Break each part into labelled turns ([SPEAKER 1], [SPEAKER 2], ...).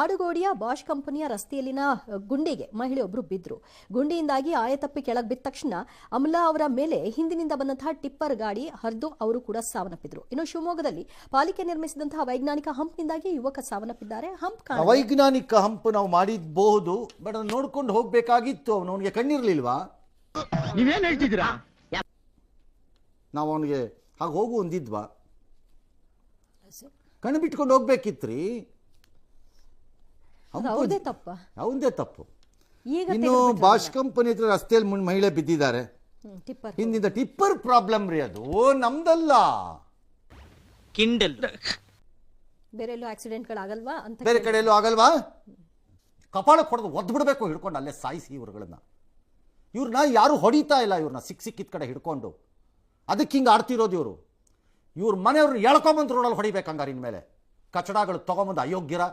[SPEAKER 1] ಆಡುಗೋಡಿಯ Bosch ಕಂಪನಿಯ ರಸ್ತೆಯಲ್ಲಿನ ಗುಂಡಿಗೆ ಮಹಿಳೆಯೊಬ್ಬರು ಬಿದ್ದರು. ಗುಂಡಿಯಿಂದಾಗಿ ಆಯತಪ್ಪಿ ಕೆಳಗೆ ಬಿದ್ದ ತಕ್ಷಣ ಅಮಲಾ ಅವರ ಮೇಲೆ ಹಿಂದಿನಿಂದ ಬಂದಂತಹ ಟಿಪ್ಪರ್ ಗಾಡಿ ಹರಿದು ಅವರು ಕೂಡ ಸಾವನ್ನಪ್ಪಿದ್ರು. ಇನ್ನು ಶಿವಮೊಗ್ಗದಲ್ಲಿ ಪಾಲಿಕೆ ನಿರ್ಮಿಸಿದಂತಹ ವೈಜ್ಞಾನಿಕ ಹಂಪ್ನಿಂದಾಗಿ ಯುವಕ ಸಾವನ್ನಪ್ಪಿದ್ದಾರೆ.
[SPEAKER 2] ವೈಜ್ಞಾನಿಕ ಹಂಪ್ ನಾವು ಮಾಡಿರಬಹುದು, ಬಟ್ ಅದನ್ನು ನೋಡ್ಕೊಂಡು ಹೋಗ್ಬೇಕಾಗಿತ್ತು. ಅವನಿಗೆ ಕಣ್ಣಿರ್ಲಿಲ್ವಾ?
[SPEAKER 3] ನೀವೇನ್ ಹೇಳ್ತಿದ್ದೀರಾ?
[SPEAKER 2] ನಾವು ಅವನಿಗೆ ಹಾಗೆ ಹೋಗು ಅಂದಿದ್ವಾ? ಕಣ್ಣು ಬಿಟ್ಕೊಂಡು ಹೋಗ್ಬೇಕಿತ್ರಿ. ಅವಂದೇ ತಪ್ಪು. ಇನ್ನು ಬಾಷ್ ಕಂಪನಿ ಹತ್ರ ರಸ್ತೆಯಲ್ಲಿ ಮಹಿಳೆ ಬಿದ್ದಿದ್ದಾರೆ. ಹಿಂದಿಂದ ಟಿಪ್ಪರ್ ಪ್ರಾಬ್ಲಮ್ ರೀ ಅದು, ನಮ್ದಲ್ಲ.
[SPEAKER 4] ಕಿಂಡಲ್
[SPEAKER 1] ಬೇರೆ ಎಲ್ಲೂ ಆಕ್ಸಿಡೆಂಟ್ಗಳಾಗಲ್ವಾ ಅಂತ?
[SPEAKER 2] ಬೇರೆ ಕಡೆ ಎಲ್ಲೂ ಆಗಲ್ವಾ? ಕಪಾಳಕ್ಕೆ ಹೊಡೆದು ಒದ್ದು ಬಿಡಬೇಕು ಹಿಡ್ಕೊಂಡು, ಅಲ್ಲೇ ಸಾಯಿಸಿ ಇವ್ರುಗಳನ್ನ. ಇವ್ರನ್ನ ಯಾರು ಹೊಡಿತಾ ಇಲ್ಲ, ಇವ್ರನ್ನ ಸಿಕ್ಕಿದ ಕಡೆ ಹಿಡ್ಕೊಂಡು. ಅದಕ್ಕೆ ಹಿಂಗೆ ಆಡ್ತಿರೋದು ಇವರು. ಇವ್ರ ಮನೆಯವ್ರನ್ನ ಎಳ್ಕೊಂಬಂದು ರೋಡಲ್ಲಿ ಹೊಡಿಬೇಕಂಗಾರ. ಇನ್ಮೇಲೆ ಕಚಡಗಳು ತಗೊಂಬಂದು ಅಯೋಗ್ಯರ.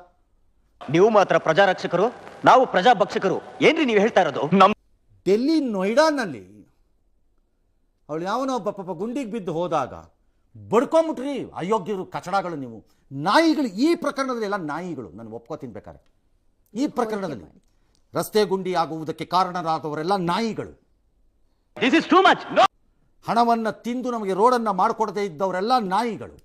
[SPEAKER 4] ನೀವು ಮಾತ್ರ ಪ್ರಜಾರಕ್ಷಕರು, ನಾವು ಪ್ರಜಾಭಕ್ಷಕರು ಏನ್ರಿ ನೀವು ಹೇಳ್ತಾ ಇರೋದು?
[SPEAKER 2] ಡೆಲ್ಲಿ ನೋಯ್ಡಾನಲ್ಲಿ ಅವಳು ಯಾವನೋ ಒಬ್ಬ ಪಾಪ ಗುಂಡಿಗೆ ಬಿದ್ದು ಹೋದಾಗ ಬಡ್ಕೊಂಬಿಟ್ರಿ. ಅಯೋಗ್ಯರು, ಕಚಡಗಳು, ನೀವು ನಾಯಿಗಳು. ಈ ಪ್ರಕರಣದಲ್ಲಿ ಎಲ್ಲ ನಾಯಿಗಳು, ನಾನು ಒಪ್ಕೋತೀನಿ ಬೇಕಾದ್ರೆ. ಈ ಪ್ರಕರಣದಲ್ಲಿ ರಸ್ತೆ ಗುಂಡಿ ಆಗುವುದಕ್ಕೆ ಕಾರಣರಾದವರೆಲ್ಲ ನಾಯಿಗಳು. ಹಣವನ್ನು ತಿಂದು ನಮಗೆ ರೋಡನ್ನು ಮಾಡಿಕೊಡದೇ ಇದ್ದವರೆಲ್ಲ ನಾಯಿಗಳು.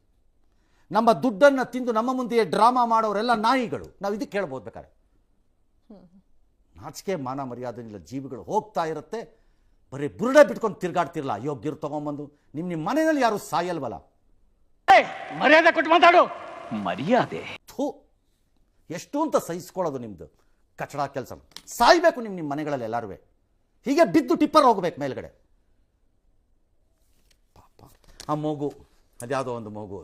[SPEAKER 2] ನಮ್ಮ ದುಡ್ಡನ್ನು ತಿಂದು ನಮ್ಮ ಮುಂದೆಯೇ ಡ್ರಾಮಾ ಮಾಡೋರೆಲ್ಲ ನಾಯಿಗಳು. ನಾವು ಇದಕ್ಕೆ ಕೇಳ್ಬೋದು ಬೇಕಾದ್ರೆ. ನಾಚಿಕೆ ಮಾನ ಮರ್ಯಾದೆ ಇಲ್ಲ. ಜೀವಿಗಳು ಹೋಗ್ತಾ ಇರುತ್ತೆ, ಬರೀ ಬುರುಡೆ ಬಿಟ್ಕೊಂಡು ತಿರ್ಗಾಡ್ತಿರಲ್ಲ. ಯೋಗ್ಯರು ತಗೊಂಬಂದು ನಿಮ್ಮ ಮನೆಯಲ್ಲಿ ಯಾರು ಸಾಯಲ್ವಲ್ಲ.
[SPEAKER 3] ಮರ್ಯಾದೆ ಕೊಟ್ಟು ಮಾತಾಡು.
[SPEAKER 4] ಮರ್ಯಾದೆ
[SPEAKER 2] ಎಷ್ಟು ಅಂತ ಸಹಿಸ್ಕೊಳ್ಳೋದು ನಿಮ್ದು ಕಚಡ ಕೆಲಸ. ಸಾಯ್ಬೇಕು ನಿಮ್ಮ ಮನೆಗಳಲ್ಲಿ ಎಲ್ಲರೂ. ಹೀಗೆ ಬಿದ್ದು ಟಿಪ್ಪರ್ ಹೋಗ್ಬೇಕು ಮೇಲ್ಗಡೆ. ಪಾಪ ಆ ಮಗು, ಅದ್ಯಾವುದೋ ಒಂದು ಮಗು.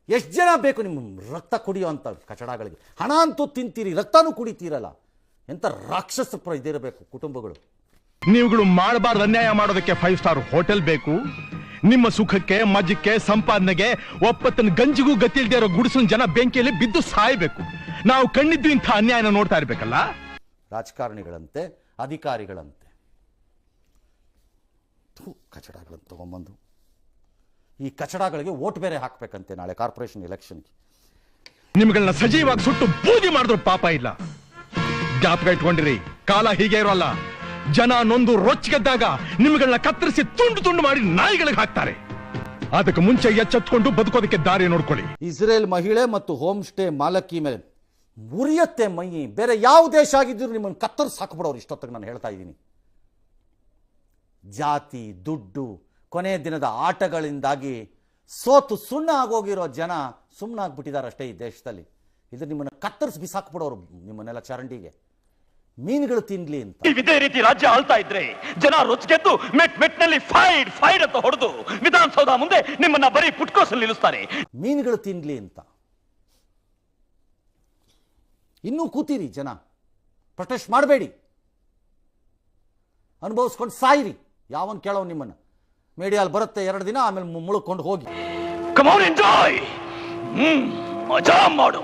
[SPEAKER 2] ಎಷ್ಟು ಜನ ಬೇಕು ನಿಮ್ಮ ರಕ್ತ ಕುಡಿಯೋ ಅಂತ ಕಚಡಗಳಿಗೆ? ಹಣ ಅಂತೂ ತಿಂತೀರಿ, ರಕ್ತನೂ ಕುಡಿತೀರಲ್ಲ. ಎಂಥ ರಾಕ್ಷಸ ಇದಿರಬೇಕು ಕುಟುಂಬಗಳು.
[SPEAKER 5] ನೀವುಗಳು ಮಾಡಬಾರ್ದು ಅನ್ಯಾಯ ಮಾಡೋದಕ್ಕೆ 5 ಸ್ಟಾರ್ ಹೋಟೆಲ್ ಬೇಕು. ನಿಮ್ಮ ಸುಖಕ್ಕೆ, ಮಜಕ್ಕೆ, ಸಂಪಾದನೆಗೆ ಒಪ್ಪತ್ತನ ಗಂಜಿಗೂ ಗತಿಲ್ದೇ ಇರೋ ಗುಡಿಸನ್ ಜನ ಬೆಂಕಿಯಲ್ಲಿ ಬಿದ್ದು ಸಾಯ್ಬೇಕು. ನಾವು ಕಣ್ಣಿದ್ದು ಇಂಥ ಅನ್ಯಾಯನ ನೋಡ್ತಾ ಇರ್ಬೇಕಲ್ಲ.
[SPEAKER 2] ರಾಜಕಾರಣಿಗಳಂತೆ, ಅಧಿಕಾರಿಗಳಂತೆ ಕಚಡಗಳನ್ನು ತಗೊಂಬಂದು ಈ ಕಚಡಗಳಿಗೆ ಓಟ್ ಬೇರೆ ಹಾಕ್ಬೇಕಂತೆ ನಾಳೆ ಕಾರ್ಪೊರೇಷನ್ ಎಲೆಕ್ಷನ್ಗೆ.
[SPEAKER 5] ನಿಮ್ಗಳನ್ನ ಸಜೀವಾಗಿ ಸುಟ್ಟು ಬೂದಿ ಮಾಡಿದ್ರು ಪಾಪ ಇಲ್ಲ. ಜ್ಞಾಪಕ ಇಟ್ಕೊಂಡಿರಿ, ಕಾಲ ಹೀಗೆ ಇರೋಲ್ಲ. ಜನ ನೊಂದು ರೊಚ್ಚಿಗೆದ್ದಾಗ ನಿಮ್ಗಳನ್ನ ಕತ್ತರಿಸಿ ತುಂಡು ತುಂಡು ಮಾಡಿ ನಾಯಿಗಳಿಗೆ ಹಾಕ್ತಾರೆ. ಅದಕ್ಕೆ ಮುಂಚೆ ಎಚ್ಚೆತ್ಕೊಂಡು ಬದುಕೋದಕ್ಕೆ ದಾರಿ ನೋಡ್ಕೊಳ್ಳಿ.
[SPEAKER 2] ಇಸ್ರೇಲ್ ಮಹಿಳೆ ಮತ್ತು ಹೋಮ್ ಸ್ಟೇ ಮಾಲಕಿ ಮೇಲೆ ಮುರಿಯತ್ತೆ ಮೈ. ಬೇರೆ ಯಾವ ದೇಶ ಆಗಿದ್ರು ನಿಮ್ಮನ್ನು ಕತ್ತರಿಸಿ ಹಾಕ್ಬಿಡೋರು ಇಷ್ಟೊತ್ತಿಗೆ. ನಾನು ಹೇಳ್ತಾ ಇದ್ದೀನಿ, ಜಾತಿ, ದುಡ್ಡು, ಕೊನೆಯ ದಿನದ ಆಟಗಳಿಂದಾಗಿ ಸೋತು ಸುಣ್ಣ ಆಗೋಗಿರೋ ಜನ ಸುಮ್ಮನಾಗ್ಬಿಟ್ಟಿದ್ದಾರೆ ಅಷ್ಟೇ ಈ ದೇಶದಲ್ಲಿ. ಇದು ನಿಮ್ಮನ್ನು ಕತ್ತರಿಸಿ ಬಿಸಾಕ್ಬಿಡೋರು ನಿಮ್ಮನ್ನೆಲ್ಲ ಚರಂಡಿಗೆ. ಮೀನುಗಳು ತಿನ್ಲಿ ಅಂತ.
[SPEAKER 4] ಇದೇ ರೀತಿ ರಾಜ್ಯ ಆಳ್ತಾ ಇದ್ರೆ ಜನ ರೊಚ್ಚಿಗೆದ್ದು ಮೆಟ್ನಲ್ಲಿ ಫೈಡ್ ಅಂತ ಹೊಡೆದು ವಿಧಾನಸೌಧ ಮುಂದೆ ನಿಮ್ಮನ್ನ ಬರೀ ಪುಟ್ಕೋಸಲ್ಲಿ ನಿಲ್ಲಿಸ್ತಾರೆ.
[SPEAKER 2] ಮೀನುಗಳು ತಿನ್ಲಿ ಅಂತ ಇನ್ನೂ ಕೂತೀರಿ ಜನ. ಪ್ರೊಟೆಸ್ಟ್ ಮಾಡಬೇಡಿ, ಅನುಭವಿಸ್ಕೊಂಡು ಸಾಯಿರಿ. ಯಾವನ್ ಕೇಳೋ ನಿಮ್ಮನ್ನ. ಮೀಡಿಯಾಲ್ ಬರುತ್ತೆ 2 ದಿನ, ಆಮೇಲೆ ಮುಳುಕೊಂಡು ಹೋಗಿ.
[SPEAKER 4] ಕಮ್ ಆನ್ ಎಂಜಾಯ್, ಮಜಾ ಮಾಡು.